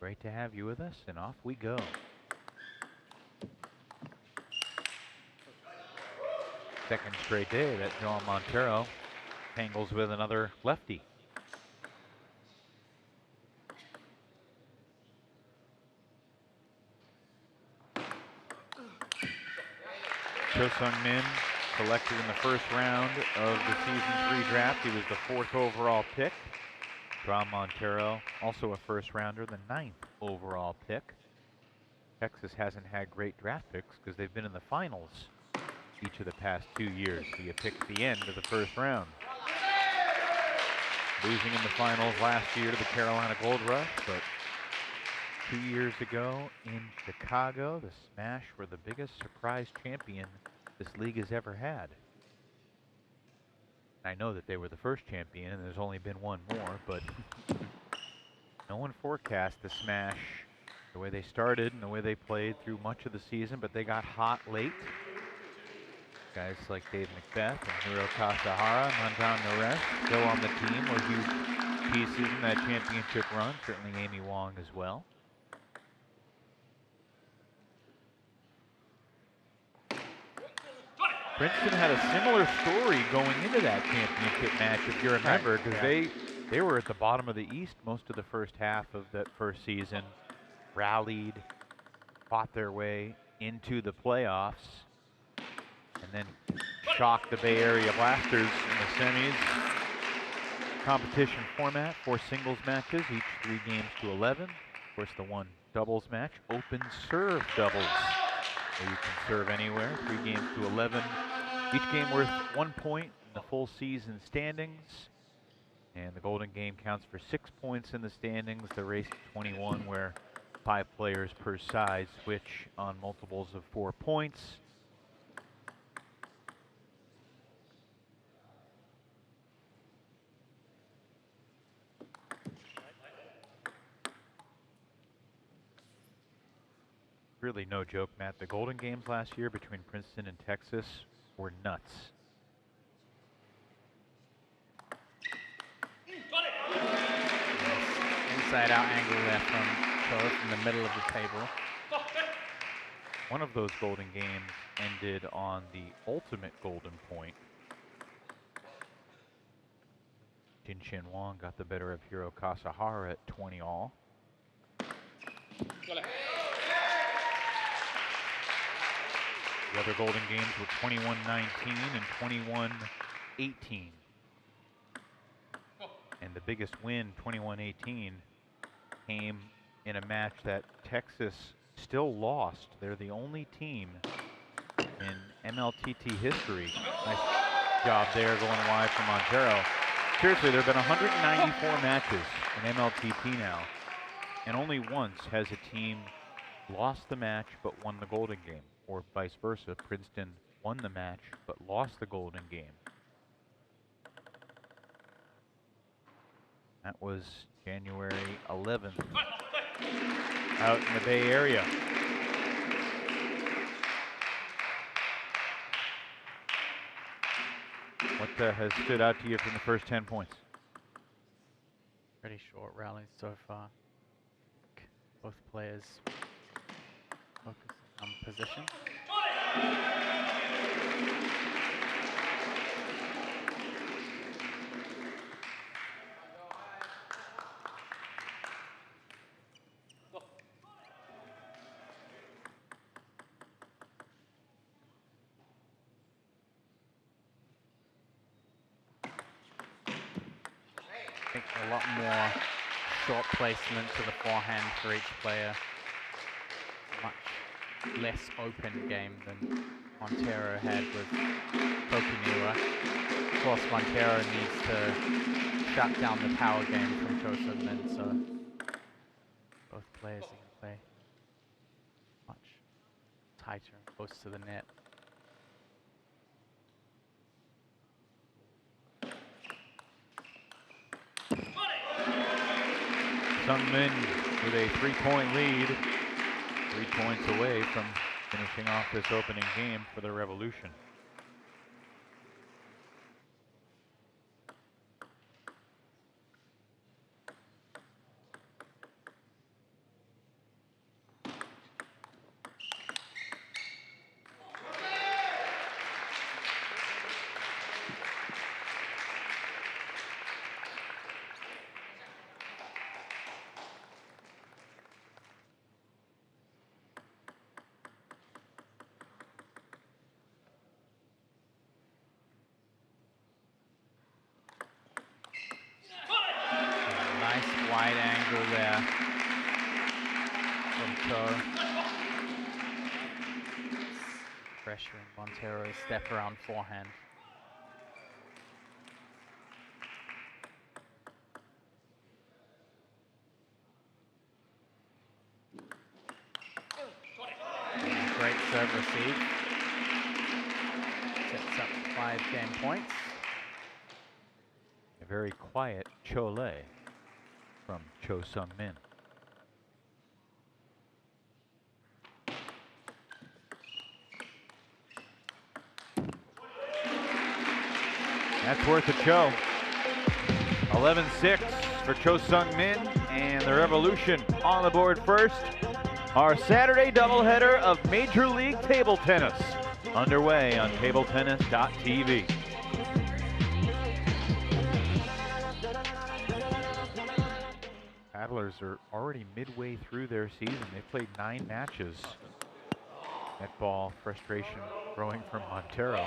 Great to have you with us, and off we go. Second straight day that Joao Monteiro tangles with another lefty. Seungmin, selected in the first round of the Season 3 draft. He was the 4th overall pick. Joao Monteiro, also a first rounder, the 9th overall pick. Texas hasn't had great draft picks because they've been in the finals each of the past 2 years. So you pick at the end of the first round. Losing in the finals last year to the Carolina Gold Rush, but 2 years ago in Chicago, the Smash were the biggest surprise champion this league has ever had. I know that they were the first champion, and there's only been one more, but no one forecast the Smash the way they started and the way they played through much of the season, but they got hot late. Guys like Dave Macbeth and Hiro Kasahara, Mandan Naresh, still on the team, were huge pieces in that championship run. Certainly Amy Wong as well. Princeton had a similar story going into that championship match, if you remember, because they were at the bottom of the East most of the first half of that first season, rallied, fought their way into the playoffs, and then shocked the Bay Area Blasters in the semis. Competition format, 4 singles matches, each 3 games to 11. Of course, the one doubles match, open serve doubles, where you can serve anywhere, 3 games to 11. Each game worth 1 point in the full season standings. And the golden game counts for 6 points in the standings. The race to 21, where 5 players per side switch on multiples of 4 points. Really no joke, Matt. The golden games last year between Princeton and Texas were nuts. Inside out angle there from the middle of the table. One of those golden games ended on the ultimate golden point. Jin Wong got the better of Hiro Kasahara at 20 all. The other golden games were 21-19 and 21-18. And the biggest win, 21-18, came in a match that Texas still lost. They're the only team in MLTT history. Nice job there going wide from Monteiro. Seriously, there have been 194 matches in MLTT now, and only once has a team lost the match but won the golden game, or vice versa. Princeton won the match but lost the golden game. That was January 11th out in the Bay Area. What has stood out to you from the first 10 points? Pretty short rallies so far. Both players focus on position. I think a lot more short placement to the forehand for each player. Much less open game than Monteiro had with Kokiniwa. Of course, Monteiro needs to shut down the power game from Seungmin, so both players can play much tighter and close to the net. Seungmin with a 3-point lead, 3 points away from finishing off this opening game for the Revolution. from Cho. Pressure in Monteiro, step around forehand. Great serve receive. Sets up 5 game points. A very quiet Chole from Cho Seungmin. That's worth a Cho. 11-6 for Cho Seungmin, and the Revolution on the board first. Our Saturday doubleheader of Major League Table Tennis underway on tabletennis.tv. Paddlers are already midway through their season. They've played 9 matches. Net ball frustration growing from Monteiro.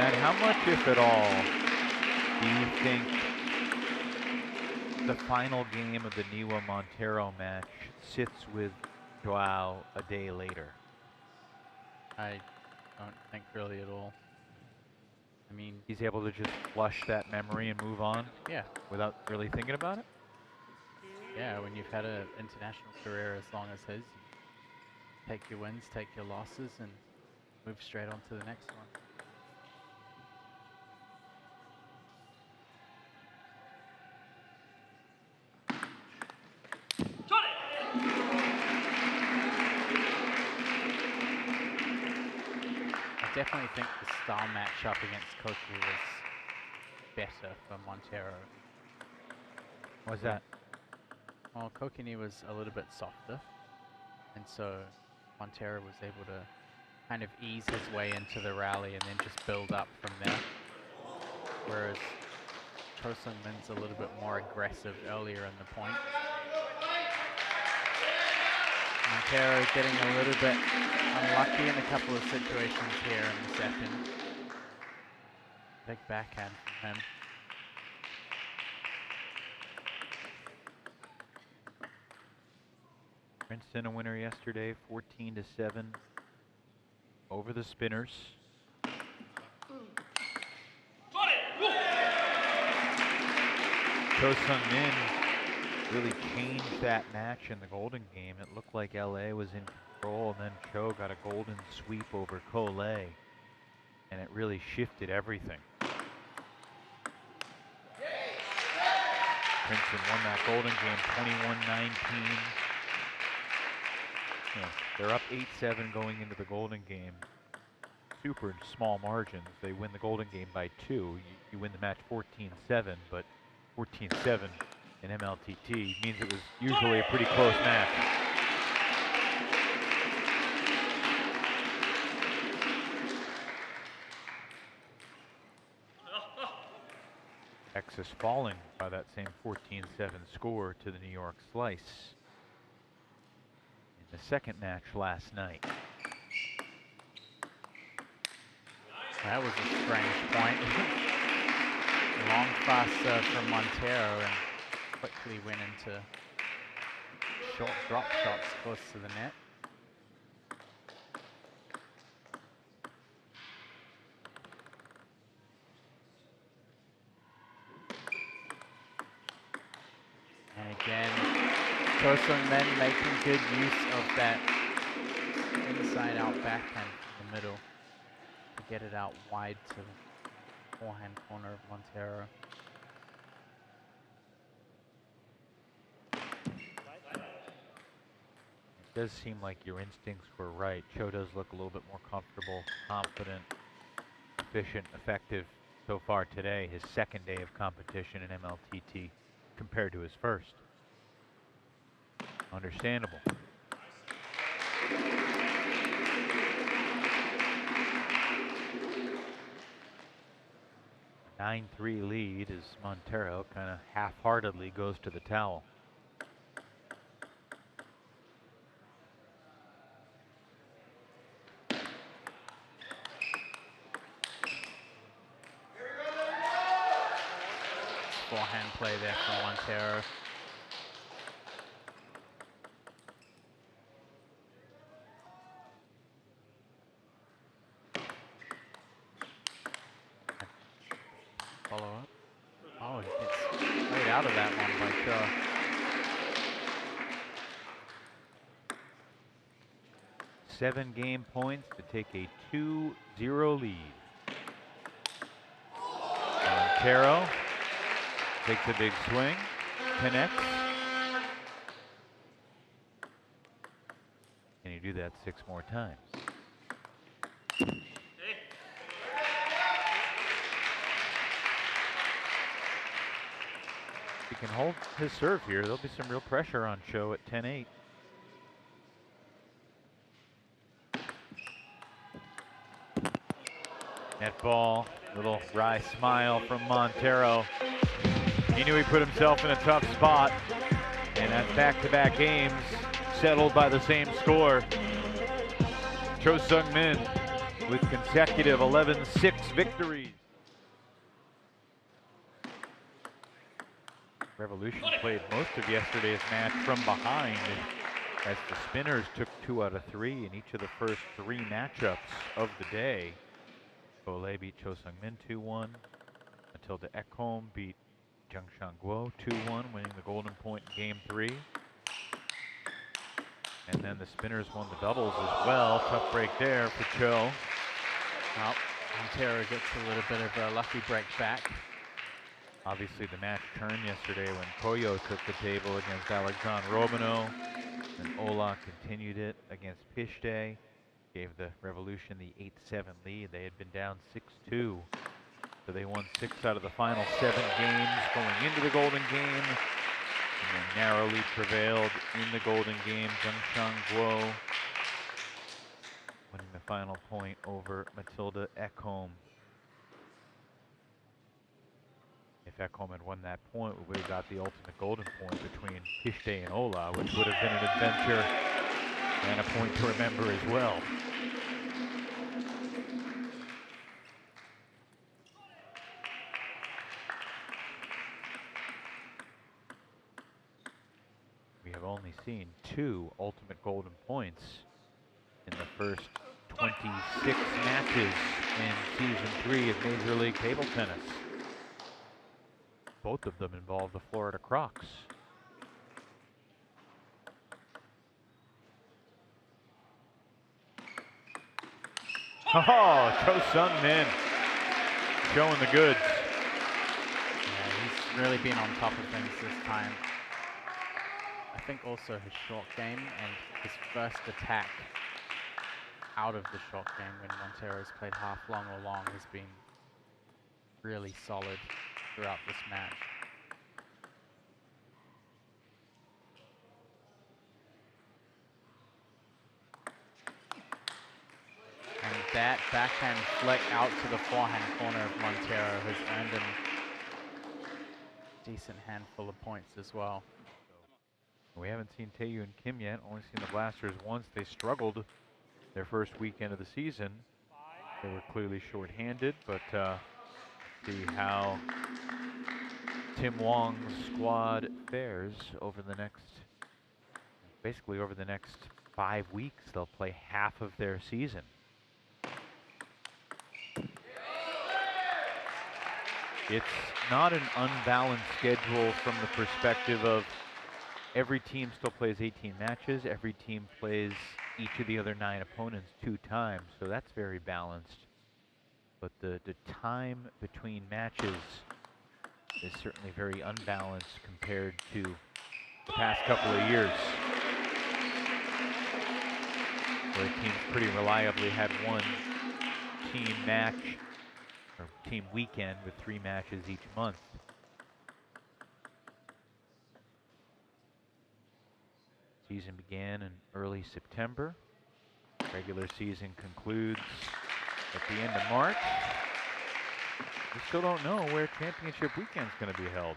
And how much, if at all, do you think the final game of the Niwa-Monteiro match sits with Joao a day later? I don't think really at all. I mean, he's able to just flush that memory and move on? Yeah. Without really thinking about it? Yeah, when you've had an international career as long as his, you take your wins, take your losses, and move straight on to the next one. I definitely think the style matchup against Koki was better for Monteiro. What's that? Well, Kokini was a little bit softer, and so Monteiro was able to kind of ease his way into the rally and then just build up from there. Whereas Cho Seungmin's a little bit more aggressive earlier in the point. Monteiro getting a little bit unlucky in a couple of situations here in the second. Big backhand from him. Princeton a winner yesterday, 14-7 over the Spinners. Cho Seungmin really changed that match in the Golden Game. It looked like LA was in control, and then Cho got a golden sweep over Cole, and it really shifted everything. Princeton won that Golden Game 21-19. Yeah, they're up 8-7 going into the Golden Game. Super small margins. They win the Golden Game by 2. You win the match 14-7, but 14-7 in MLTT means it was usually a pretty close match. Texas falling by that same 14-7 score to the New York Slice in the second match last night. That was a strange point. Long fast serve from Monteiro and quickly went into short drop shots close to the net. And again, Cho Seungmin making good use of that inside out backhand in the middle to get it out wide to the forehand corner of Monteiro. It does seem like your instincts were right. Cho does look a little bit more comfortable, confident, efficient, effective so far today, his second day of competition in MLTT compared to his first. Understandable. 9-3 lead as Monteiro kind of half-heartedly goes to the towel. Forehand play there from Monteiro. Follow up. Oh, he gets right out of that one by Joao. Seven game points to take a 2-0 lead. Monteiro takes a big swing, connects. Can you do that 6 more times? If he can hold his serve here, there'll be some real pressure on Joao at 10-8. Net ball, little wry smile from Monteiro. He knew he put himself in a tough spot, and that's back-to-back games settled by the same score. Joao Seungmin with consecutive 11-6 victories. Revolution played most of yesterday's match from behind as the spinners took 2 out of 3 in each of the first 3 matchups of the day. Olay beat Joao Seungmin 2-1. Matilda Ekholm beat Jeongchang Guo 2-1, winning the golden point in game 3. And then the spinners won the doubles as well. Tough break there for Joao. Well, Monteiro gets a little bit of a lucky break back. Obviously the match turned yesterday when Koyo took the table against Alexandre Robinot. And Ola continued it against Pishte. Gave the Revolution the 8-7 lead. They had been down 6-2. So they won 6 out of the final 7 games going into the golden game. And then narrowly prevailed in the golden game. Jeongchang Guo winning the final point over Matilda Ekholm. If Ekholm had won that point, we would have got the ultimate golden point between Pishte and Ola, which would have been an adventure and a point to remember as well. We have only seen 2 ultimate golden points in the first 26 matches in Season 3 of Major League Table Tennis. Both of them involve the Florida Crocs. Oh, Joao Seungmin showing the goods. Yeah, he's really been on top of things this time. I think also his short game and his first attack out of the short game when Monteiro's played half long or long has been really solid throughout this match. And that backhand flick out to the forehand corner of Monteiro has earned him a decent handful of points as well. We haven't seen Taeyu and Kim yet, only seen the Blasters once. They struggled their first weekend of the season. They were clearly short-handed, but see how Tim Wong's squad fares over the next, basically over the next 5 weeks. They'll play half of their season. It's not an unbalanced schedule from the perspective of every team still plays 18 matches. Every team plays each of the other 9 opponents 2 times, so that's very balanced. But the time between matches is certainly very unbalanced compared to the past couple of years, where teams pretty reliably had one team match or 4-team weekend with 3 matches each month. Season began in early September. Regular season concludes at the end of March. We still don't know where championship weekend's going to be held.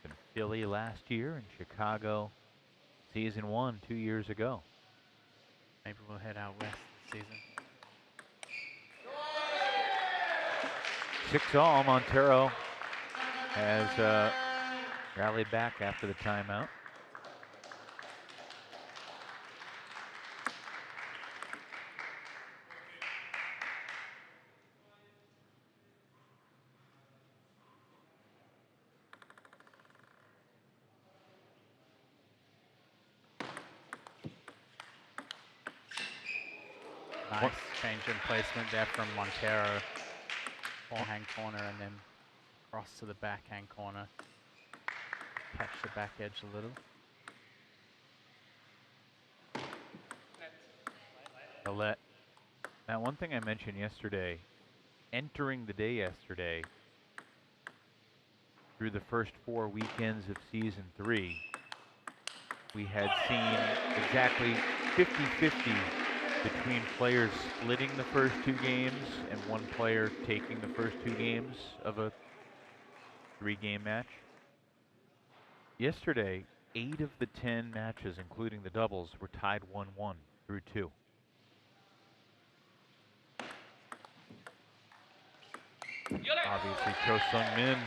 In Philly last year, in Chicago, season 1 2 years ago. Maybe we'll head out west this season. 6-all, Monteiro has rallied back after the timeout. Nice change in placement there from Monteiro. Forehand corner and then cross to the backhand corner. Catch the back edge a little. Colette. Now, one thing I mentioned yesterday, entering the day yesterday, through the first 4 weekends of season 3, we had seen exactly 50-50 between players splitting the first 2 games and one player taking the first 2 games of a 3-game match. Yesterday, 8 of the 10 matches, including the doubles, were tied 1-1 through 2. Obviously, Seungmin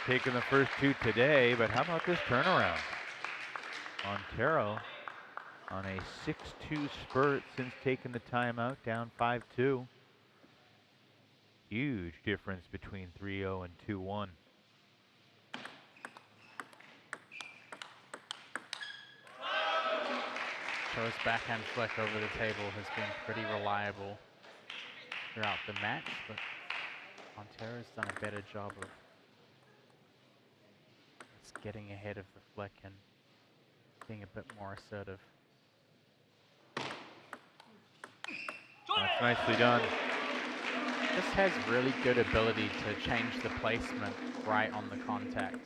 taking the first 2 today, but how about this turnaround? Monteiro on a 6-2 spurt since taking the timeout, down 5-2. Huge difference between 3-0 and 2-1. Joao's backhand flick over the table has been pretty reliable throughout the match, but Monteiro's done a better job of just getting ahead of the flick and being a bit more assertive. That's nicely done. This has really good ability to change the placement right on the contact.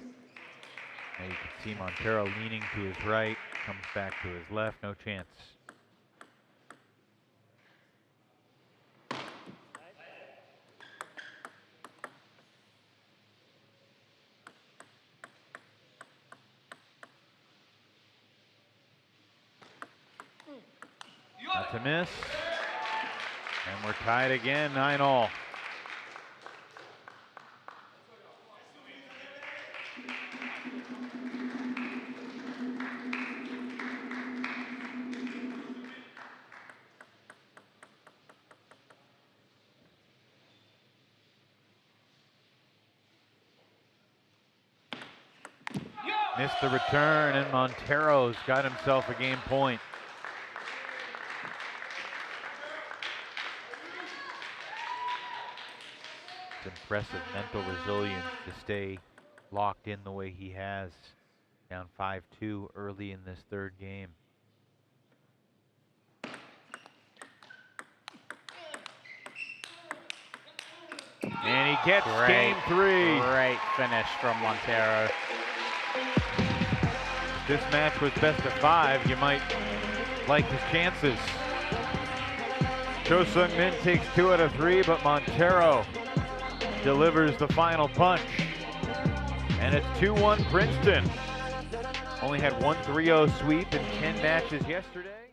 Now you can see Monteiro leaning to his right, comes back to his left, no chance. Not to miss. And we're tied again, 9-all. Missed the return, and Monteiro's got himself a game point. It's impressive mental resilience to stay locked in the way he has. Down 5-2 early in this 3rd game. And he gets game 3. Great finish from Monteiro. If this match was best of 5, you might like his chances. Seungmin takes 2 out of 3, but Monteiro delivers the final punch. And it's 2-1 Princeton. Only had one 3-0 sweep in 10 matches yesterday.